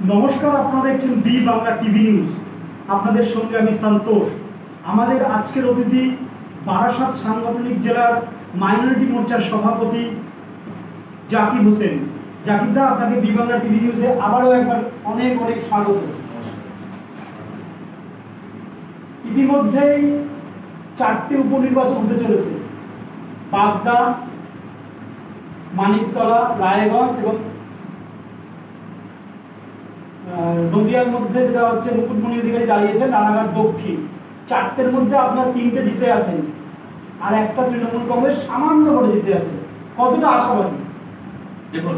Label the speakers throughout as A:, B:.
A: নমস্কার, আপনারা দেখছেন বি বাংলা টিভি নিউজ। আপনাদের সঙ্গে আমি সন্তোষ। আমাদের আজকের অতিথি বারাসাত সাংগঠনিক জেলার মাইনরিটি মোর্চার সভাপতি জাকির হোসেন। জাকির দা, আপনাকে বি বাংলা টিভি নিউজে আবারও একবার অনেক অনেক স্বাগত। ইতিমধ্যেই 4টে উপনির্বাচন হতে চলেছে, বাগদা, মানিকতলা, রায়গঞ্জ এবং নদিয়ার মধ্যে যেটা হচ্ছে মুকুটমণি অধিকারী দাঁড়িয়েছেন রানাঘাট দক্ষিণ। 4টের মধ্যে আপনার 3টে জিতে আছেন, আর একটা তৃণমূল কংগ্রেস সামান্য করে জিতে আছে। কতটা আশাবাদী?
B: দেখুন,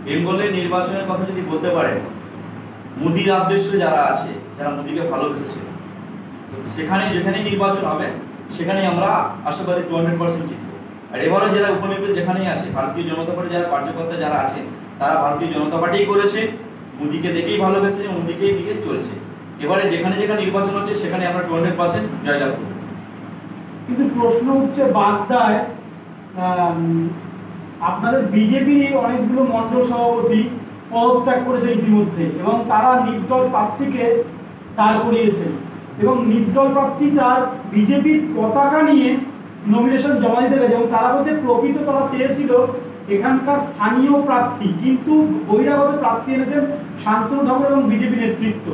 B: বেঙ্গলের নির্বাচনের কথা যদি বলতে পারেন, মোদির আদর্শে যারা আছে, যারা মোদিকে ভালোবেসেছে, সেখানে যেখানে নির্বাচন হবে সেখানেই আমরা আশাবাদী 200% জিতবো। আর এবারে যারা উপনির্বাচন যেখানেই আছে, ভারতীয় জনতা পার্টি যারা কার্যকর্তা যারা আছেন, তারা ভারতীয় জনতা পার্টিই করেছে, মোদিকে দেখেই ভালোবেসেছে, মোদিকেই দিকে চলছে। এবারে যেখানে যেখানে নির্বাচন হচ্ছে সেখানে আমরা 200% জয়লাভ করব।
A: কিন্তু প্রশ্ন হচ্ছে, বাগদায় আপনাদের বিজেপির অনেকগুলো মণ্ডল সভাপতি পদত্যাগ করেছেন ইতিমধ্যে, এবং তারা নির্দল প্রার্থীকে দাঁড় করিয়েছেন, এবং নির্দল প্রার্থী তার বিজেপির পতাকা নিয়ে নমিনেশন জমা দিতে গেছে, এবং তারা বলছে প্রকৃত তারা চেয়েছিল এখানকার স্থানীয় প্রার্থী, কিন্তু বহিরাগত প্রার্থী এনেছেন শান্তনু ঠাকুর এবং বিজেপি নেতৃত্ব।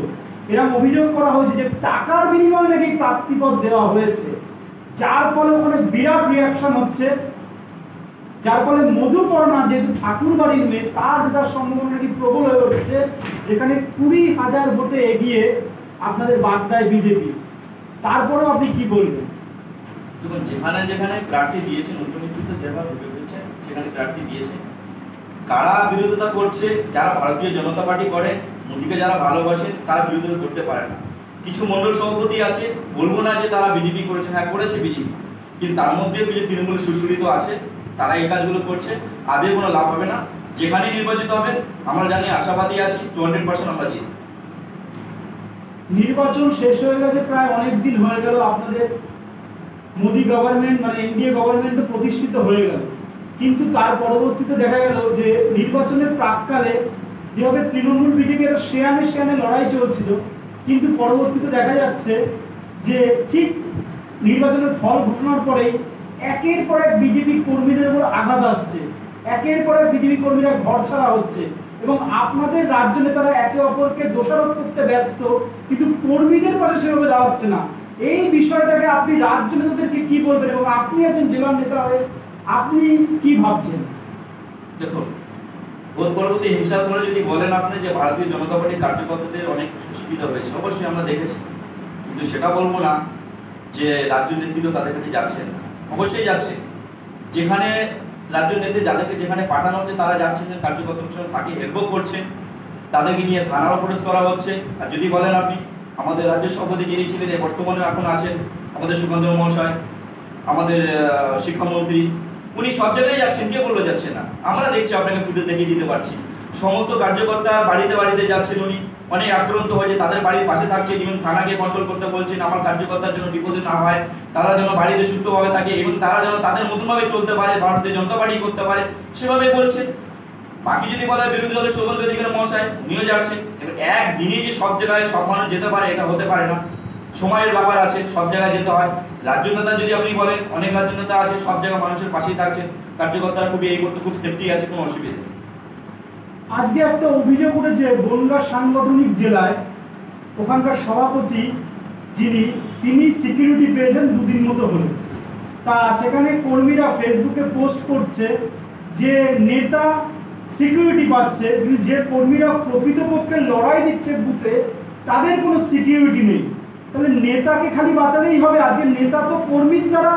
A: এরকম অভিযোগ করা হয়েছে যে টাকার বিনিময়ে নাকি প্রার্থীপদ দেওয়া হয়েছে, যার ফলে ওখানে বিরাট রিয়াকশন হচ্ছে, যার ফলে মধুপর্ণা যেহেতু ঠাকুর বাড়ির মেয়ে, তার জেতার সম্ভাবনা নাকি প্রবল হয়ে উঠছে, যেখানে 20,000 ভোটে এগিয়ে আপনাদের বাগদায় বিজেপি। তারপরেও আপনি কি বলবেন?
B: দেখুন, যেখানে যেখানে প্রার্থী দিয়েছেন, উচ্চনেতৃত্ব যেভাবে ভেবেছেন সেখানে প্রার্থী দিয়েছে, কারা বিরোধিতা করছে, যারা ভারতীয় জনতা পার্টি করে, মোদিকে যারা ভালোবাসেন, তারা বিরোধিতা করতে পারে না। কিছু মণ্ডল সভাপতি আছে, বলবো না যে তারা বিজেপি করেছে, হ্যাঁ করেছে বিজেপি, কিন্তু তার মধ্যে কিছু তৃণমূলের সুশীলিত আছে, তারা এই কাজগুলো করছে, আদৌ কোনো লাভ হবে না। যেখানেই নির্বাচিত হবে আমরা জানি, আশাবাদী আছি 200% আমরা জিতব।
A: নির্বাচন শেষ হয়ে গেছে, প্রায় অনেক দিন হয়ে গেল, আপনাদের মোদি গভর্নমেন্ট মানে এনডিএ গভর্নমেন্ট প্রতিষ্ঠিত হয়ে গেল, কিন্তু তার পরবর্তীতে দেখা গেল যে নির্বাচনের প্রাককালে যেভাবে তৃণমূল বিজেপি একটা শেয়ানে লড়াই চলছিল, কিন্তু পরবর্তীতে দেখা যাচ্ছে যে ঠিক নির্বাচনের ফল ঘোষণার পরেই একের পর এক বিজেপি কর্মীদের উপর আঘাত আসছে, একের পর এক বিজেপি কর্মীরা ঘর ছাড়া হচ্ছে, এবং আপনাদের রাজ্য নেতারা একে অপরকে দোষারোপ করতে ব্যস্ত, কিন্তু কর্মীদের পাশে সেভাবে দাঁড়াচ্ছে না। এই বিষয়টাকে আপনি রাজ্য নেতাদেরকে কি বলবেন, এবং আপনি একজন জেলার নেতা হয়ে আপনি কি ভাবছেন?
B: দেখুন, ভোট পরবর্তী হিংসার পরে যদি বলেন আপনি যে ভারতীয় জনতা পার্টির কার্যকর্তাদের অনেক সুবিধা হয়েছে, অবশ্যই আমরা দেখেছি, কিন্তু সেটা বলবো না যে রাজ্য নেতৃত্ব তাদের কাছে যাচ্ছেন না। অবশ্যই যাচ্ছে, যেখানে রাজ্য নেত্রী যাদেরকে যেখানে পাঠানো হচ্ছে তারা যাচ্ছেন, কার্যকর্তার সঙ্গে তাকে হেল্পও করছেন, তাদেরকে নিয়ে থানার অপরেস করা হচ্ছে। আর যদি বলেন আপনি, আমাদের রাজ্য সভাপতি যিনি ছিলেন, বর্তমানে এখন আছেন আমাদের সুকান্ত মহাশয়, আমাদের শিক্ষামন্ত্রী, উনি সব জায়গায় যাচ্ছেন, কে বলবে যাচ্ছে না? আমরা দেখছি, আপনাকে ফুটেজ দেখিয়ে দিতে পারছি, সমস্ত কার্যকর্তা বাড়িতে বাড়িতে যাচ্ছেন, উনি অনেক আক্রান্ত হয়েছে, তাদের বাড়ির পাশে থাকছেন, এবং থানাকে কন্ট্রোল করতে বলছেন, আমার কার্যকর্তার জন্য বিপদে না হয়, তারা যেন বাড়িতে সুস্থভাবে থাকে, এবং তারা যেন তাদের মতনভাবে চলতে পারে, ভারতীয় জনতা পার্টি করতে পারে, সেভাবে বলছেন। বাকি যদি বলে বিরোধী দলের শুভেন্দু অধিকারী মহাশয়, উনিও যাচ্ছেন। এবার একদিনে যে সব জায়গায় সব মানুষ যেতে পারে, এটা হতে পারে না, সময়ের ব্যাপার আছে, সব জায়গায় যেতে হয়। রাজ্য নেতা যদি আপনি বলেন, অনেক রাজ্য নেতা আছে, সব জায়গায় মানুষের পাশেই থাকছেন, কার্যকর্তারা খুবই এই করতে খুব সেফটি আছে, কোনো অসুবিধা নেই।
A: আজকে একটা অভিযোগ উঠেছে বনগাঁ সাংগঠনিক জেলায়, ওখানকার সভাপতি তিনি সিকিউরিটি পেয়েছেন 2 দিন মতো হলো। তা সেখানে কর্মীরা ফেসবুকে পোস্ট করছে যে নেতা সিকিউরিটি পাচ্ছে, কিন্তু যে কর্মীরা প্রকৃতপক্ষে লড়াই দিচ্ছে বুথে, তাদের কোনো সিকিউরিটি নেই। তাহলে নেতাকে খালি বাঁচালেই হবে? আজকে নেতা তো কর্মীর দ্বারা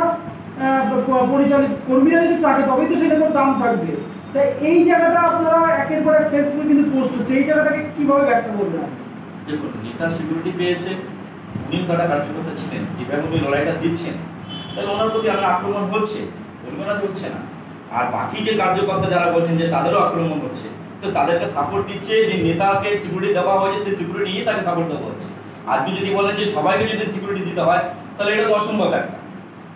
A: পরিচালিত, কর্মীরা যদি থাকে তবেই তো সেই নেতার দাম থাকবে। তাই এই জায়গাটা আপনারা একের পর এক ফেসবুকে কিন্তু পোস্ট হচ্ছে, এই জায়গাটাকে কিভাবে ব্যাখ্যা করবেন?
B: দেখুন, নেতা সিকিউরিটি পেয়েছে, উনি কটা কার্যকর্তা ছিলেন, যেভাবে উনি লড়াইটা দিচ্ছেন, তাহলে ওনার প্রতি আমরা আক্রমণ হচ্ছে, বলবো না হচ্ছে না। আর বাকি যে কার্যকর্তা যারা বলছেন যে তাদেরও আক্রমণ হচ্ছে, তো তাদেরকে সাপোর্ট দিচ্ছে, যে নেতাকে সিকিউরিটি দেওয়া হয়েছে, সেই সিকিউরিটি নিয়ে তাকে সাপোর্ট দেওয়া হচ্ছে। আজকে যদি বলেন যে সবাইকে যদি সিকিউরিটি দিতে হয়, তাহলে এটা তো অসম্ভব একটা।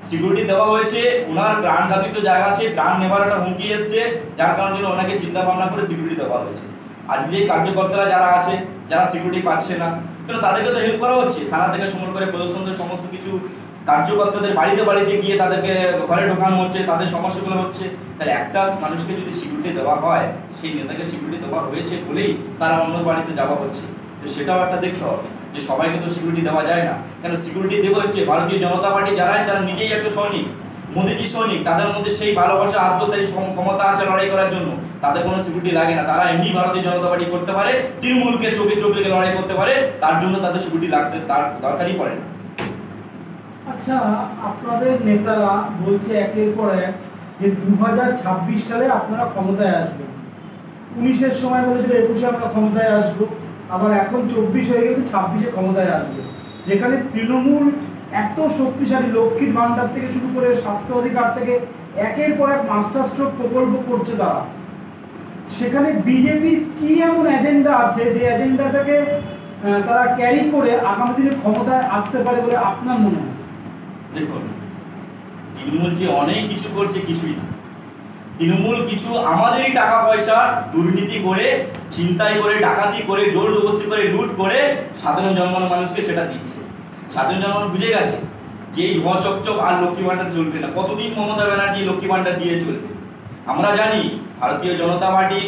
B: সিকিউরিটি দেওয়া হয়েছে, ওনার প্রাণঘাতী জায়গা আছে, প্রাণ নেবার একটা হুমকি এসছে, যার কারণে ওনাকে চিন্তা ভাবনা করে সিকিউরিটি দেওয়া হয়েছে। আজকে যে কার্যকর্তারা যারা আছে, যারা সিকিউরিটি পাচ্ছে না, কিন্তু তাদেরকে তো হেল্প করা হচ্ছে, থানা থেকে শুরু করে প্রশাসনের সমস্ত কিছু কার্যকর্তাদের বাড়িতে বাড়িতে গিয়ে তাদেরকে ঘরে ঢোকানো হচ্ছে, তাদের সমস্যাগুলো হচ্ছে। তাহলে একটা মানুষকে যদি সিকিউরিটি দেওয়া হয়, সেই নেতাকে সিকিউরিটি দেওয়া হয়েছে বলেই তারা অন্য বাড়িতে যাওয়া হচ্ছে, তো সেটাও একটা দেখতে হবে যে সবাইকে তো সিকিউরিটি দেওয়া যায় না। কেন সিকিউরিটি দেওয়া হচ্ছে ভারতীয় জনতা পার্টি যারা, তারা নিজেই একটা সৈনিক, মোদীজি সৈনিক, তাদের মধ্যে সেই ভালোবাসা, আত্মীয়তা, ক্ষমতা আছে লড়াই করার জন্য, তাদের কোনো সিকিউরিটি লাগে না। তারা এমনি ভারতীয় জনতা পার্টি করতে পারে, তৃণমূলকে চোখে চোখ রেখে লড়াই করতে পারে, তার জন্য তাদের সিকিউরিটি লাগতে তার দরকারই পড়ে না।
A: আচ্ছা, আপনাদের নেতারা বলছে একের পর এক যে 2026 সালে আপনারা ক্ষমতায় আসবেন। 19-এর সময় বলেছিল 21-এ আমরা ক্ষমতায় আসবো, আবার এখন 24 হয়ে গেছে, 26-এ ক্ষমতায় আসবে। যেখানে তৃণমূল এত শক্তিশালী, লক্ষ্মীর ভান্ডার থেকে শুরু করে স্বাস্থ্য অধিকার থেকে একের পর এক মাস্টার স্ট্রোক প্রকল্প করছে তারা, সেখানে বিজেপির কি এমন এজেন্ডা আছে যে এজেন্ডাটাকে তারা ক্যারি করে আগামী দিনে ক্ষমতায় আসতে পারে বলে আপনার মনে হয়?
B: দেখুন, তৃণমূল যে অনেক কিছু করছে কিছুই না। তৃণমূল কিছু আমাদেরই টাকা পয়সা দুর্নীতি করে, ছিনতাই করে, ডাকাতি করে, জোর জবরদস্তি করে, লুট করে সাধারণ জনগণ মানুষকে সেটা দিচ্ছে। সাধারণ জনগণ বুঝে গেছে যে এই চকচক আর লক্ষ্মী ভান্ডার চলবে না। কতদিন মমতা ব্যানার্জি লক্ষ্মী ভান্ডার দিয়ে চলবে? আমরা জানি ভারতীয় জনতা পার্টি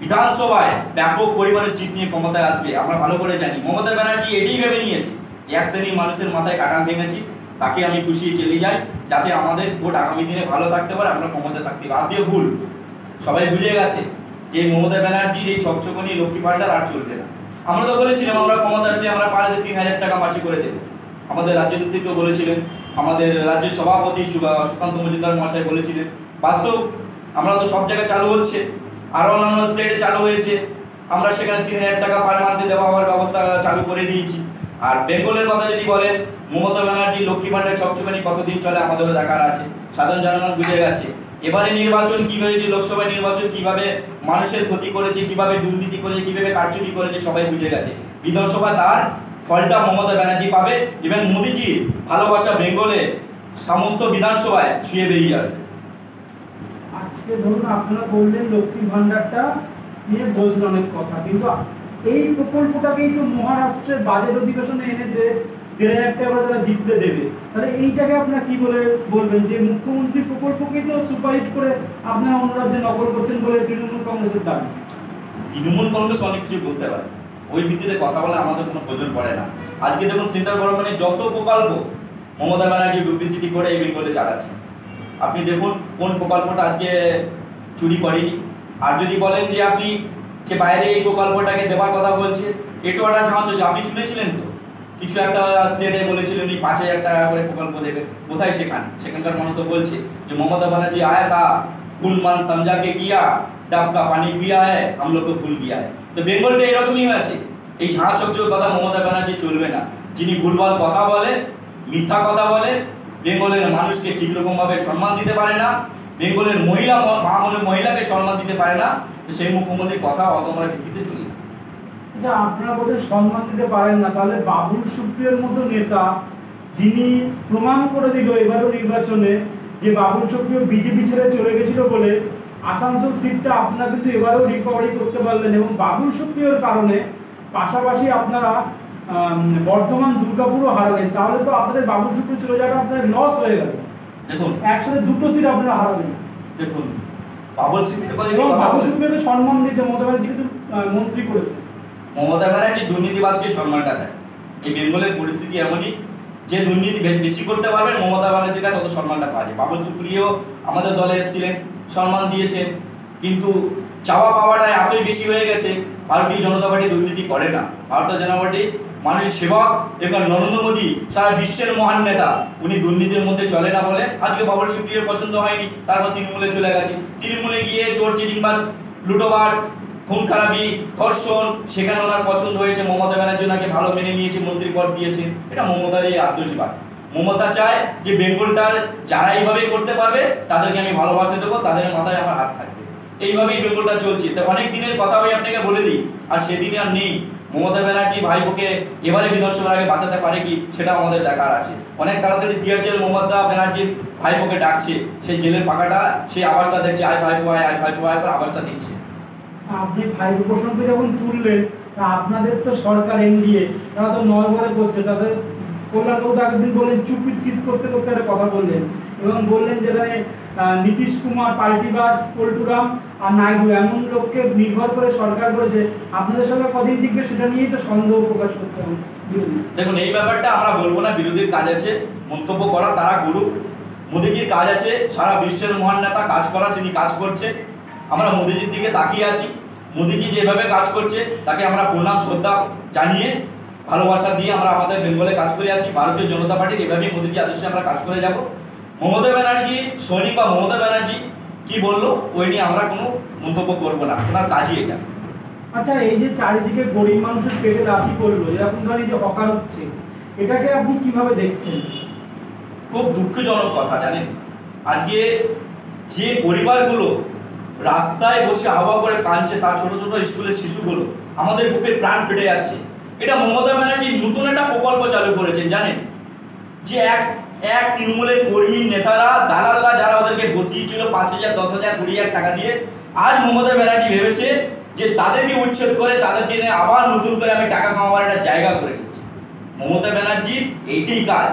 B: বিধানসভায় ব্যাপক পরিমাণে সিট নিয়ে ক্ষমতায় আসবে, আমরা ভালো করে জানি। মমতা ব্যানার্জি এটাই ভেবে নিয়েছে এক শ্রেণীর মানুষের মাথায় কাঁটাল ভেঙেছি, তাকে আমি খুশিয়ে চলে যাই, যাতে আমাদের ভোট আগামী দিনে ভালো থাকতে পারে, আমরা ক্ষমতায় থাকতে পারি। আদৌ ভুল। সবাই বুঝে গেছে যে মমতা ব্যানার্জির এই ছকছকনি লক্ষ্মী ভান্ডার আর চলবে না। আমরা তো বলেছিলাম আমরা ক্ষমতা আসলে আমরা পারে 3000 টাকা মাসে করে দেবো। আমাদের রাজ্য নেতৃত্ব বলেছিলেন, আমাদের রাজ্যের সভাপতি সুকান্ত মজুমদার মহাশয় বলেছিলেন। বাস্তব আমরা তো সব জায়গায় চালু হচ্ছে, আরো অন্যান্য স্টেটে চালু হয়েছে, আমরা সেখানে 3000 টাকা পার মান্থে দেওয়া হওয়ার ব্যবস্থা চালু করে দিয়েছি। আর বেঙ্গলের কথা যদি বলেন, মমতা ব্যানার্জি লক্ষ্মী ভান্ডার ছকছকানি কতদিন চলে আমাদেরও দেখার আছে। সাধারণ জনগণ বুঝে গেছে এবারে নির্বাচন কি হয়েছে, লোকসভা নির্বাচন কিভাবে মানুষের ক্ষতি করেছে, কিভাবে দুর্নীতি করেছে, কিভাবে কারচুপি করেছে, সবাই বুঝে গেছে। বিধানসভা তার ফলটা মমতা ব্যানার্জি পাবে এবং মোদীজির ভালোবাসা বেঙ্গলে সমস্ত বিধানসভায় ছুঁয়ে বেরিয়ে যাবে।
A: আজকে ধরুন আপনারা বললেন লক্ষ্মী ভান্ডারটা নিয়ে বলছেন অনেক কথা, কিন্তু এই প্রকল্পটাকেই তো মহারাষ্ট্রের বাজেট অধিবেশনে এনেছে 1,500 টাকা তারা জিততে দেবে। তাহলে এইটাকে আপনারা কি বলে বলবেন যে মুখ্যমন্ত্রী প্রকল্পকেই তো সুপারহিট করে আপনারা অন্য রাজ্যে নকল করছেন বলে তৃণমূল কংগ্রেসের দাবি?
B: তৃণমূল কংগ্রেস অনেক কিছু বলতে পারে, ওই ভিত্তিতে কথা বলে আমাদের কোনো প্রয়োজন পড়ে না। আজকে দেখুন সেন্ট্রাল গভর্নমেন্টের যত প্রকল্প মমতা ব্যানার্জি ডুপ্লিসিটি করে এই বেঙ্গলে চালাচ্ছে। আপনি দেখুন কোন প্রকল্পটা আজকে চুরি করেনি। আর যদি বলেন যে আপনি যে বাইরে এই প্রকল্পটাকে দেওয়ার কথা বলছে, এটাও একটা চান্স হচ্ছে। আপনি শুনেছিলেন তো কিছু একটা স্টেটে বলেছিলেন 5,000 টাকা করে প্রকল্প দেবে, কোথায় সেখানকার মানুষ তো বলছে যে মমতা ব্যানার্জি আয়া था कुल मन समझा के किया डब का पानी पिया है हम लोग को भूल गया है। তো বেঙ্গলটা এরকমই আছে। এই ঝাঁ চকচকে কথা মমতা ব্যানার্জি চলবে না। যিনি ভুলভাল কথা বলে, মিথ্যা কথা বলে, বেঙ্গলের মানুষকে ঠিক রকম ভাবে সম্মান দিতে পারে না, বেঙ্গলের মহিলাকে সম্মান দিতে পারে না, সেই মুখ্যমন্ত্রীর কথা অত আমরা ভিত্তিতে চলি না।
A: আচ্ছা, আপনারা বলতে সম্মান দিতে পারেন না, তাহলে বাবুল সুপ্রিয়র মতো নেতা যিনি প্রমাণ করে দিল এবারও নির্বাচনে যে বাবুল সুপ্রিয় বিজেপি ছেড়ে চলে গেছিল বলে আসানসোল সিটটা আপনারা কিন্তু এবারও রিকভারি করতে পারলেন, এবং বাবুল সুপ্রিয়র কারণে পাশাপাশি আপনারা বর্ধমান দুর্গাপুরও হারালেন। তাহলে তো আপনাদের বাবুল সুপ্রিয় চলে যাওয়াটা আপনাদের লস হয়ে গেল।
B: দেখুন
A: একসাথে দুটো সিট আপনারা হারালেন।
B: দেখুন বাবুল
A: সুপ্রিয়কে সম্মান দিয়েছে মমতা ব্যানার্জি, কিন্তু মন্ত্রী করেছে।
B: মমতা ব্যানার্জি দুর্নীতিবাজকে সম্মানটা দেয়। এই বেঙ্গলের পরিস্থিতি এমনই যে দুর্নীতি বেশি করতে পারবেন মমতা ব্যানার্জির কাছে তত সম্মানটা পাওয়া যায়। বাবুল সুপ্রিয় আমাদের দলে এসেছিলেন, সম্মান দিয়েছেন, কিন্তু চাওয়া পাওয়াটা এতই বেশি হয়ে গেছে। ভারতীয় জনতা পার্টি দুর্নীতি করে না। ভারতীয় জনতা পার্টি মানুষের সেবক এবং নরেন্দ্র মোদী সারা বিশ্বের মহান নেতা, উনি দুর্নীতির মধ্যে চলে না বলে আজকে বাবুল সুপ্রিয়র পছন্দ হয়নি, তারপর তৃণমূলে চলে গেছে। তৃণমূলে গিয়ে চোর চিটিংবাজ, লুটোবার, খুন খারাপি, ধর্ষণ, সেখানে ওনার পছন্দ হয়েছে। মমতা ব্যানার্জি ওনাকে ভালো মেনে নিয়েছে, মন্ত্রী পদ দিয়েছে। এটা মমতার এই আত্মজীবন। মমতা চায় যে বেঙ্গলটার যারা এইভাবে করতে পারবে তাদেরকে আমি ভালোবাসা দেবো, তাদের মাথায় আমার হাত থাকবে। এইভাবেই বেঙ্গলটা চলছে। তো অনেক দিনের কথা আমি আপনাকে বলে দিই, আর সেদিন আর নেই। মমতা ব্যানার্জি ভাইপোকে এবারে বিধানসভার আগে বাঁচাতে পারে কি সেটা আমাদের দেখার আছে। অনেক তাড়াতাড়ি জিয়ার জেল মমতা ব্যানার্জির ভাইপোকে ডাকছে, সেই জেলের ফাঁকাটা, সেই আওয়াজটা দেখছে, আয় ভাইপো আয়, আয় ভাইপো আয়, আওয়াজটা দিচ্ছে।
A: আপনি 5% যখন তুললেন, আপনাদের তো সরকার এনডিএ, তারা তো নরবরে করছে, তাদের কল্যাণবাবু একদিন বললেন চুপিট করতে করতে একটা কথা বললেন এবং বললেন যেখানে নীতিশ কুমার, পাল্টিবাজ, পল্টুরাম আর নাইডু এমন লোককে নির্ভর করে সরকার করেছে, আপনাদের সরকার কদিন টিকবে সেটা নিয়েই তো সন্দেহ প্রকাশ করছে বিরোধী।
B: দেখুন, এই ব্যাপারটা আমরা বলবো না, বিরোধীর কাজ আছে মন্তব্য করা, তারা করুক। মোদীজির কাজ আছে সারা বিশ্বের মহান নেতা কাজ করা, তিনি কাজ করছে, আমরা মোদীজির দিকে তাকিয়ে আছি। মোদীজি যেভাবে কাজ করছে তাকে আমরা প্রণাম শ্রদ্ধা জানিয়ে ভালোবাসা দিয়ে আমরা আমাদের বেঙ্গলে কাজ করে আছি। ভারতীয় জনতা পার্টির এভাবেই মোদীজি আদর্শে আমরা কাজ করে যাব। মমতা ব্যানার্জি সৈনিক বা মমতা ব্যানার্জি কি বললো ওই নিয়ে আমরা কোনো মন্তব্য করবো না, ওনার কাজই এটা।
A: আচ্ছা, এই যে চারিদিকে গরিব মানুষের পেটে লাথি পড়লো, এরকম ধরনের যে হকার হচ্ছে, এটাকে আপনি কিভাবে দেখছেন?
B: খুব দুঃখজনক কথা জানেন, আজকে যে পরিবারগুলো রাস্তায় বসে হাওয়া করে কাঁদছে, তার ছোট ছোট স্কুলের শিশুগুলো, আমাদের বুকে প্রাণ ফেটে যাচ্ছে। এটা মমতা ব্যানার্জি নতুন একটা প্রকল্প চালু করেছেন জানেন, যে এক তৃণমূলের কর্মী নেতারা দালালরা যারা ওদেরকে বসিয়েছিল 5,000, 10,000, 20,000 টাকা দিয়ে, আজ মমতা ব্যানার্জি ভেবেছে যে তাদেরকে উচ্ছেদ করে তাদেরকে নিয়ে আবার নতুন করে আমি টাকা কামাবার একটা জায়গা করে দিচ্ছি। মমতা ব্যানার্জির এইটাই কাজ,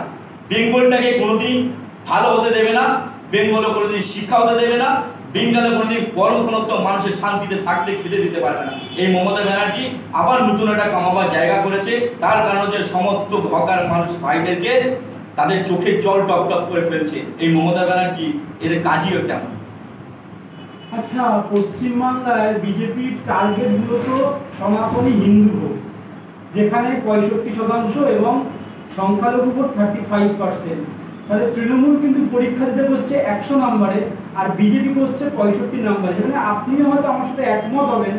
B: বেঙ্গলটাকে কোনোদিন ভালো হতে দেবে না, বেঙ্গলে কোনোদিন শিক্ষা হতে দেবে না, বেঙ্গলে কোনোদিন কর্মসংস্থান মানুষের শান্তিতে থাকতে খেতে দিতে পারবে না। এই মমতা ব্যানার্জি আবার নতুন একটা কামাবার জায়গা করেছে, তার কারণে যে সমস্ত হকার মানুষ ভাইদেরকে তাদের চোখের জল টপ টপ করে ফেলছে। এই মমতা ব্যানার্জি এর কাজই ওটা।
A: আচ্ছা, পশ্চিমবাংলায় বিজেপির টার্গেট গুলো তো সনাতনী হিন্দু ভোট, যেখানে 65% এবং সংখ্যালঘু ভোট 35%। তাহলে তৃণমূল কিন্তু পরীক্ষা দিতে বসছে 100 নম্বরে আর বিজেপি বসছে 65 নম্বরে। যেখানে আপনিও হয়তো আমার সাথে একমত হবেন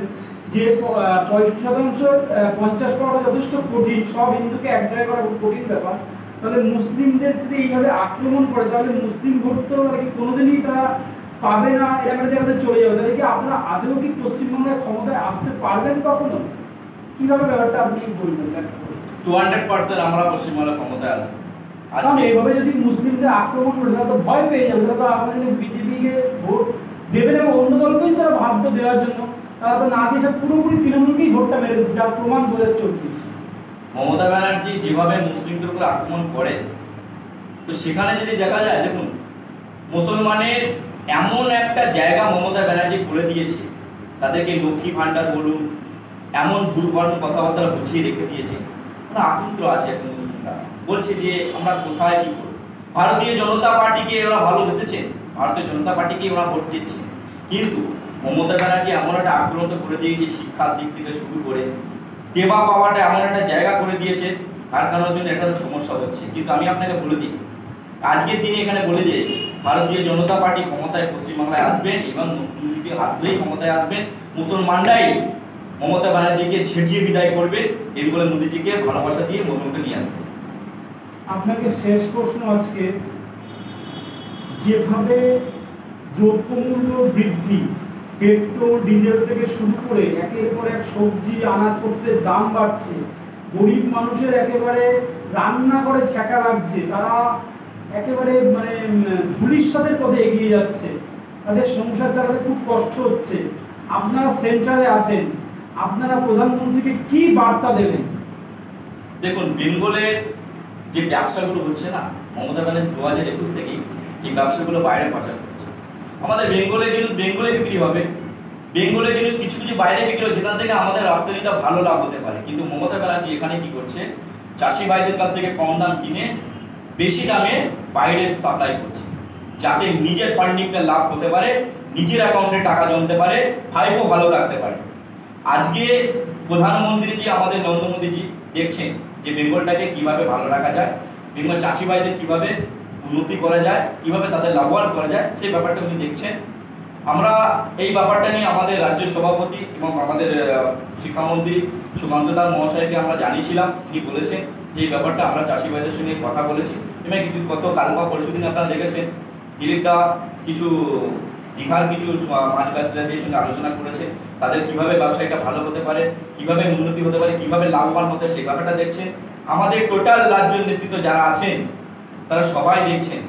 A: যে 65% 50 পাওয়াটা যথেষ্ট কঠিন, সব হিন্দুকে এক জায়গায় করা খুব কঠিন ব্যাপার। তাহলে মুসলিমদের যদি এইভাবে আক্রমণ করে, তাহলে মুসলিম ভোট তো কোনোদিনই তারা পাবে না, এরকম একটা জায়গাতে চলে যাবে। তাহলে কি আপনারা আদৌ কি পশ্চিমবঙ্গের ক্ষমতায় আসতে পারবেন কখনো? কিভাবে ব্যাপারটা আপনি বলবেন?
B: 200% আমরা পশ্চিমবঙ্গের ক্ষমতায় আসবো।
A: কারণ এইভাবে যদি মুসলিমদের আক্রমণ করে, তারা তো ভয় পেয়ে যাবে, তারা তো আমাদের বিজেপিকে ভোট দেবেন এবং অন্য দলকেই তারা ভাবতে দেওয়ার জন্য তারা তো না দিয়ে পুরোপুরি তৃণমূলকেই ভোটটা মেরে দিচ্ছে, যার প্রমাণ 2024।
B: মমতা ব্যানার্জি যেভাবে মুসলিমদের উপর আক্রমণ করে, তো সেখানে যদি দেখা যায়, দেখুন মুসলমানের এমন একটা জায়গা মমতা ব্যানার্জি করে দিয়েছে, তাদেরকে লক্ষ্মী ভান্ডার বলুন, এমন ভুলভাল কথাবার্তা বুঝিয়ে রেখে দিয়েছে। ওরা আতঙ্ক আছে এখন মুসলিমরা, বলছে যে আমরা কোথায় কি করব। ভারতীয় জনতা পার্টিকে ওরা ভালোবেসেছে, ভারতীয় জনতা পার্টিকে ওরা ভোট দিচ্ছে, কিন্তু মমতা ব্যানার্জি এমন একটা আক্রান্ত করে দিয়েছে শিক্ষার দিক থেকে শুরু করে দেবা পাওয়াটা এমন একটা জায়গা করে দিয়েছে, তার কারণের জন্য এটা সমস্যা হচ্ছে। কিন্তু আমি আপনাকে বলে দিই, আজকের দিনে এখানে বলে যে ভারতীয় জনতা পার্টি ক্ষমতায় পশ্চিমবাংলায় আসবেন এবং মুখ্যমন্ত্রীকে হাত ধরেই ক্ষমতায় আসবেন। মুসলমানরাই মমতা ব্যানার্জিকে ঝেঁটিয়ে বিদায় করবে, এরপরে মোদীজিকে ভালোবাসা দিয়ে মোদীকে নিয়ে আসবে।
A: আপনাকে শেষ প্রশ্ন, আজকে যেভাবে দ্রব্যমূল্য বৃদ্ধি, পেট্রোল ডিজেল থেকে শুরু করে একের পর এক সবজি আনাজপত্রের দাম বাড়ছে, গরিব মানুষের একেবারে রান্না করে ছ্যাঁকা লাগছে, তারা একেবারে ধূলিসাতের পথে এগিয়ে যাচ্ছে, তাদের সংসার চালাতে খুব কষ্ট হচ্ছে। আপনারা সেন্টারে আছেন, আপনারা প্রধানমন্ত্রীকে কি বার্তা দেবেন?
B: দেখুন, বেঙ্গলের যে ব্যবসাগুলো হচ্ছে না, মমতা ব্যানার্জি 2021 থেকে এই ব্যবসাগুলো বাইরে পাচার করছে। আমাদের বেঙ্গলের জিনিস বেঙ্গলে বিক্রি হবে, বেঙ্গলের জিনিস কিছু কিছু বাইরে বিক্রি হচ্ছে, যেখান থেকে আমাদের রপ্তানিটা ভালো লাভ হতে পারে। কিন্তু মমতা ব্যানার্জি এখানে কি করছে, চাষি ভাইদের কাছ থেকে কম দাম কিনে বেশি দামে বাইরে সাপ্লাই করছে, যাতে নিজের ফান্ডিংটা লাভ হতে পারে, নিজের অ্যাকাউন্টে টাকা জমতে পারে, ভাইপো ভালো থাকতে পারে। আজকে প্রধানমন্ত্রী জি আমাদের নরেন্দ্র মোদীজি দেখছেন যে বেঙ্গলটাকে কিভাবে ভালো রাখা যায়, বেঙ্গল চাষি ভাইদের কিভাবে উন্নতি করা যায়, কিভাবে তাদের লাভবান করা যায়, সেই ব্যাপারটা উনি দেখছেন। আমরা এই ব্যাপারটা নিয়ে আমাদের রাজ্য সভাপতি এবং আমাদের শিক্ষামন্ত্রী সুকান্ত দাস মহাশয়কে আমরা জানিয়েছিলাম। উনি বলেছেন যে এই ব্যাপারটা আমরা চাষি ভাইদের সঙ্গে কথা বলেছি এবং কিছু গত কাল বা পরশু দিন আপনারা দেখেছেন দিলীপ দা কিছু দীঘার কিছু মাছ ব্যবসায়ীদের সঙ্গে আলোচনা করেছে, তাদের কিভাবে ব্যবসায়টা ভালো হতে পারে, কিভাবে উন্নতি হতে পারে, কিভাবে লাভবান হতে পারে, সেই ব্যাপারটা দেখছেন। আমাদের টোটাল রাজ্য নেতৃত্ব যারা আছেন তারা সবাই দেখছেন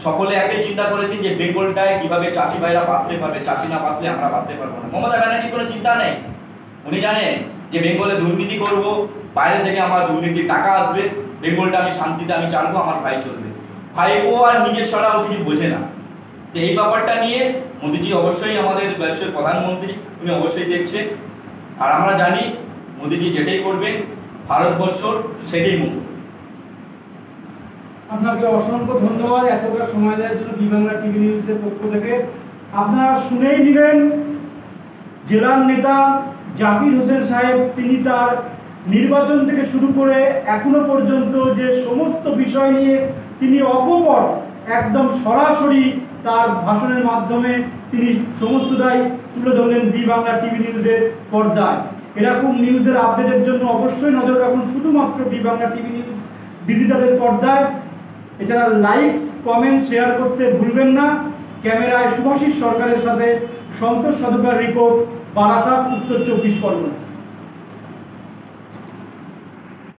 B: সকলে একটাই চিন্তা করেছেন যে বেঙ্গলটায় কিভাবে চাষি ভাইরা বাঁচতে পারবে, চাষি না বাঁচলে আমরা বাঁচতে পারবো না। মমতা ব্যানার্জির কোনো চিন্তা নেই, উনি জানেন যে বেঙ্গলে দুর্নীতি করব, বাইরে থেকে আমার দুর্নীতির টাকা আসবে, বেঙ্গলটা আমি শান্তিতে আমি চালবো, আমার ভাই চলবে। ভাইপো আর নিজে ছাড়াও কিছু বোঝে না। তো এই ব্যাপারটা নিয়ে মোদিজি অবশ্যই আমাদের দেশের প্রধানমন্ত্রী, উনি অবশ্যই দেখছেন। আর আমরা জানি মোদিজি যেটাই করবেন ভারতবর্ষর সেটাই মঙ্গল।
A: আপনাকে অসংখ্য ধন্যবাদ এতটা সময় দেওয়ার জন্য বি বাংলা টিভি নিউজের পক্ষ থেকে। আপনারা শুনেই নিলেন জেলার নেতা জাকির হোসেন সাহেব, তিনি তার নির্বাচন থেকে শুরু করে এখনো পর্যন্ত যে সমস্ত বিষয় নিয়ে তিনি অকপট একদম সরাসরি তার ভাষণের মাধ্যমে তিনি সমস্তটাই তুলে ধরলেন বি বাংলা টিভি নিউজের পর্দায়। এরকম নিউজের আপডেটের জন্য অবশ্যই নজর রাখুন শুধুমাত্র বি বাংলা টিভি নিউজ ডিজিটালের পর্দায়। এছাড়া লাইকস, কমেন্ট, শেয়ার করতে ভুলবেন না। ক্যামেরায় শুভাশিস সরকারের সাথে সন্তোষ সদকার রিপোর্ট, বারাসাত, উত্তর 24 পরগনা।